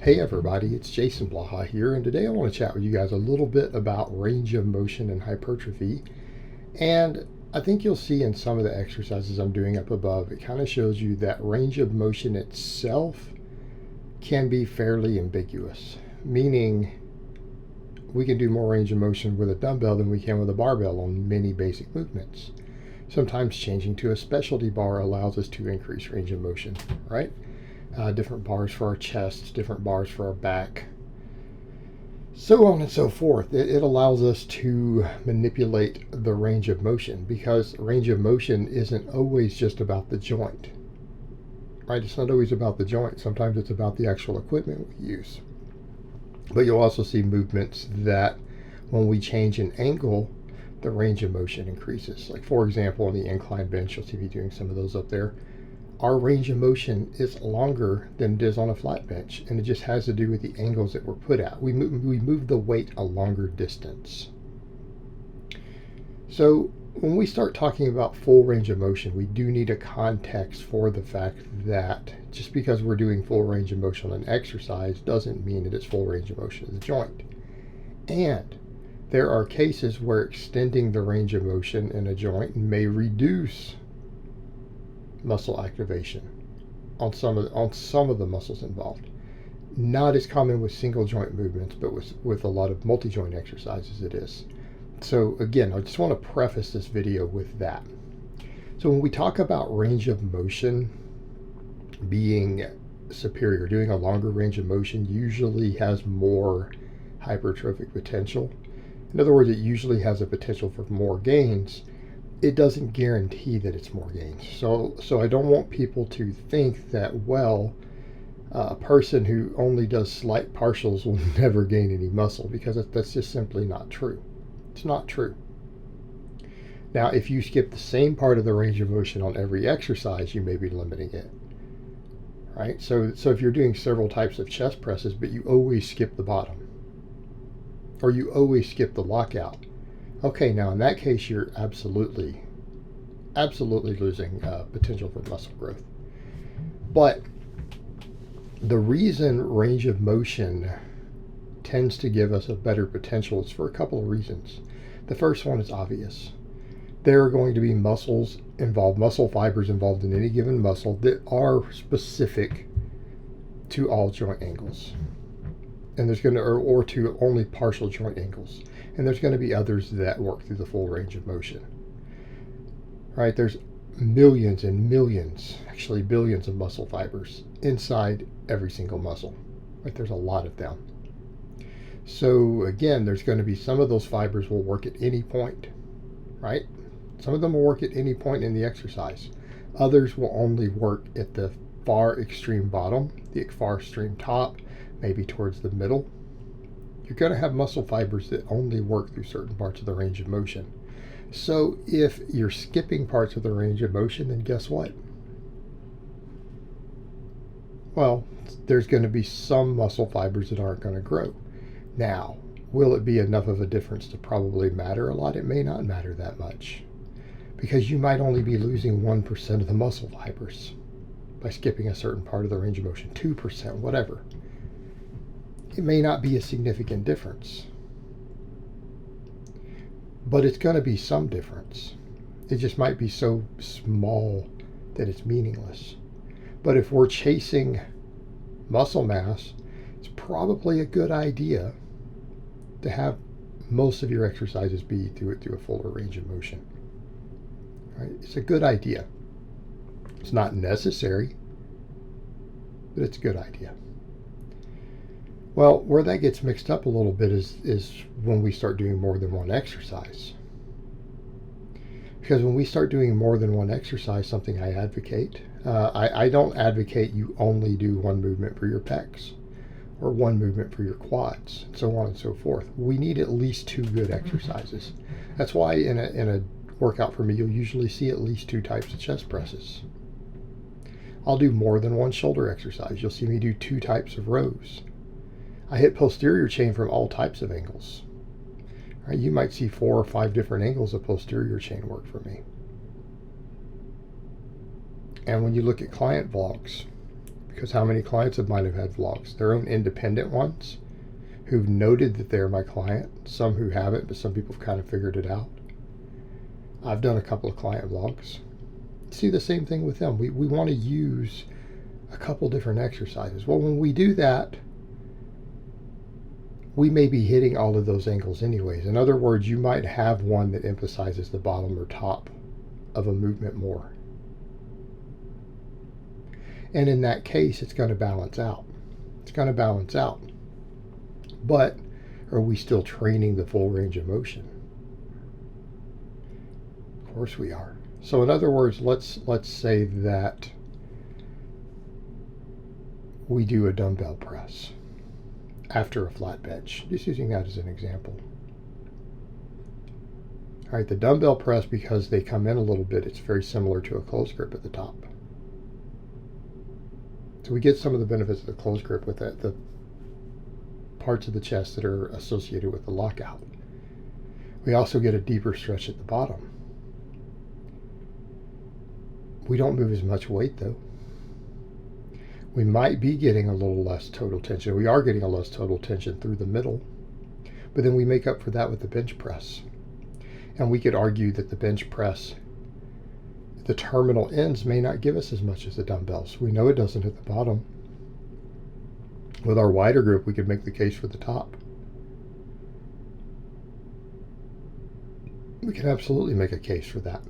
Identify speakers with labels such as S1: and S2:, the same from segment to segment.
S1: Hey everybody, it's Jason Blaha here, and today I want to chat with you guys a little bit about range of motion and hypertrophy. And I think you'll see in some of the exercises I'm doing up above, it kind of shows you that range of motion itself can be fairly ambiguous, meaning we can do more range of motion with a dumbbell than we can with a barbell on many basic movements. Sometimes changing to a specialty bar allows us to increase range of motion, right? Different bars for our chest, different bars for our back, so on and so forth. It allows us to manipulate the range of motion, because range of motion isn't always just about the joint, right? It's not always about the joint. Sometimes it's about the actual equipment we use. But you'll also see movements that when we change an angle, the range of motion increases. Like for example, on the incline bench, you'll see me doing some of those up there. Our range of motion is longer than it is on a flat bench, and it just has to do with the angles that we're put at. We move the weight a longer distance. So when we start talking about full range of motion, we do need a context for the fact that just because we're doing full range of motion on an exercise doesn't mean that it's full range of motion of the joint. And there are cases where extending the range of motion in a joint may reduce muscle activation on some of the muscles involved. Not as common with single joint movements, but with a lot of multi-joint exercises it is. So again, I just want to preface this video with that. So when we talk about range of motion being superior, doing a longer range of motion usually has more hypertrophic potential. In other words, it usually has a potential for more gains. It doesn't guarantee that it's more gains. So I don't want people to think that, well, a person who only does slight partials will never gain any muscle, because that's just simply not true. It's not true. Now, if you skip the same part of the range of motion on every exercise, you may be limiting it, right? So if you're doing several types of chest presses, but you always skip the bottom, or you always skip the lockout, okay, now in that case, you're absolutely losing potential for muscle growth. But the reason range of motion tends to give us a better potential is for a couple of reasons. The first one is obvious. There are going to be muscle fibers involved in any given muscle that are specific to all joint angles. And there's going to, or to only partial joint angles. And there's going to be others that work through the full range of motion. Right? There's millions and millions, actually billions of muscle fibers inside every single muscle. Right? There's a lot of them. So again, there's going to be some of those fibers will work at any point, right? Some of them will work at any point in the exercise. Others will only work at the far extreme bottom, the far extreme top, maybe towards the middle. You're going to have muscle fibers that only work through certain parts of the range of motion. So if you're skipping parts of the range of motion, then guess what? Well, there's going to be some muscle fibers that aren't going to grow. Now, will it be enough of a difference to probably matter a lot? It may not matter that much, because you might only be losing 1% of the muscle fibers by skipping a certain part of the range of motion, 2%, whatever. It may not be a significant difference, but it's going to be some difference. It just might be so small that it's meaningless. But if we're chasing muscle mass, it's probably a good idea to have most of your exercises be through a fuller range of motion. Right? It's a good idea. It's not necessary, but it's a good idea. Well, where that gets mixed up a little bit is when we start doing more than one exercise. Because when we start doing more than one exercise, something I advocate, I don't advocate you only do one movement for your pecs or one movement for your quads, and so on and so forth. We need at least 2 good exercises. That's why in a workout for me, you'll usually see at least 2 types of chest presses. I'll do more than one shoulder exercise. You'll see me do 2 types of rows. I hit posterior chain from all types of angles. Right? You might see 4 or 5 different angles of posterior chain work for me. And when you look at client vlogs, Because how many clients of mine have had vlogs? Their own independent ones who've noted that they're my client. Some who haven't, but some people have kind of figured it out. I've done a couple of client vlogs. See the same thing with them. We want to use a couple different exercises. Well, when we do that, we may be hitting all of those angles anyways. In other words, you might have one that emphasizes the bottom or top of a movement more. And in that case, it's going to balance out. It's going to balance out. But are we still training the full range of motion? Of course we are. So in other words, let's say that we do a dumbbell press after a flat bench. Just using that as an example. All right, the dumbbell press, because they come in a little bit, it's very similar to a close grip at the top. So we get some of the benefits of the close grip with the parts of the chest that are associated with the lockout. We also get a deeper stretch at the bottom. We don't move as much weight though. We might be getting a little less total tension. We are getting a less total tension through the middle, but then we make up for that with the bench press. And we could argue that the bench press, the terminal ends may not give us as much as the dumbbells. We know it doesn't at the bottom. With our wider grip, we could make the case for the top. We can absolutely make a case for that.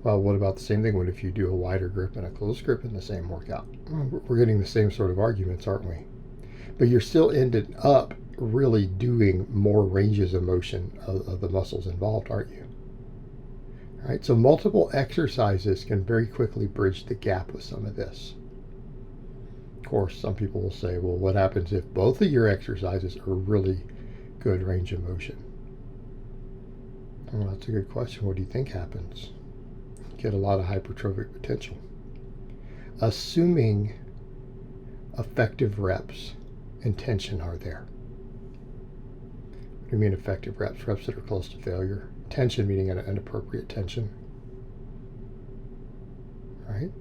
S1: Well, what about the same thing? What if you do a wider grip and a close grip in the same workout? We're getting the same sort of arguments, aren't we? But you're still ended up really doing more ranges of motion of the muscles involved, aren't you? All right, so multiple exercises can very quickly bridge the gap with some of this. Of course, some people will say, well, what happens if both of your exercises are really good range of motion? Well, that's a good question. What do you think happens? Get a lot of hypertrophic potential. Assuming effective reps and tension are there. What do you mean effective reps? Reps that are close to failure. Tension meaning an appropriate tension. Right?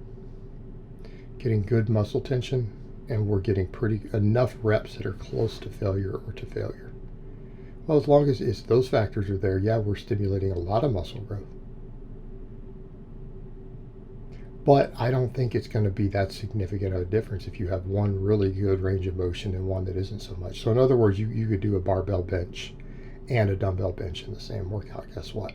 S1: Getting good muscle tension, and we're getting enough reps that are close to failure or to failure. Well, as long as those factors are there, yeah, we're stimulating a lot of muscle growth. But I don't think it's going to be that significant of a difference if you have one really good range of motion and one that isn't so much. So in other words, you could do a barbell bench and a dumbbell bench in the same workout. Guess what?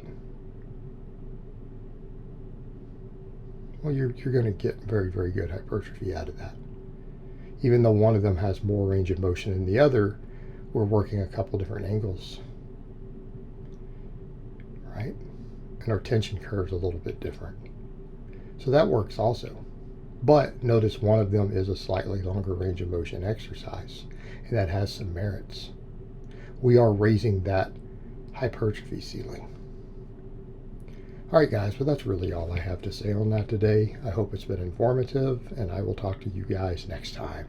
S1: Well, you're going to get very, very good hypertrophy out of that. Even though one of them has more range of motion than the other, we're working a couple different angles. Right? And our tension curve is a little bit different. So that works also. But notice one of them is a slightly longer range of motion exercise, and that has some merits. We are raising that hypertrophy ceiling. All right, guys, well, that's really all I have to say on that today. I hope it's been informative, and I will talk to you guys next time.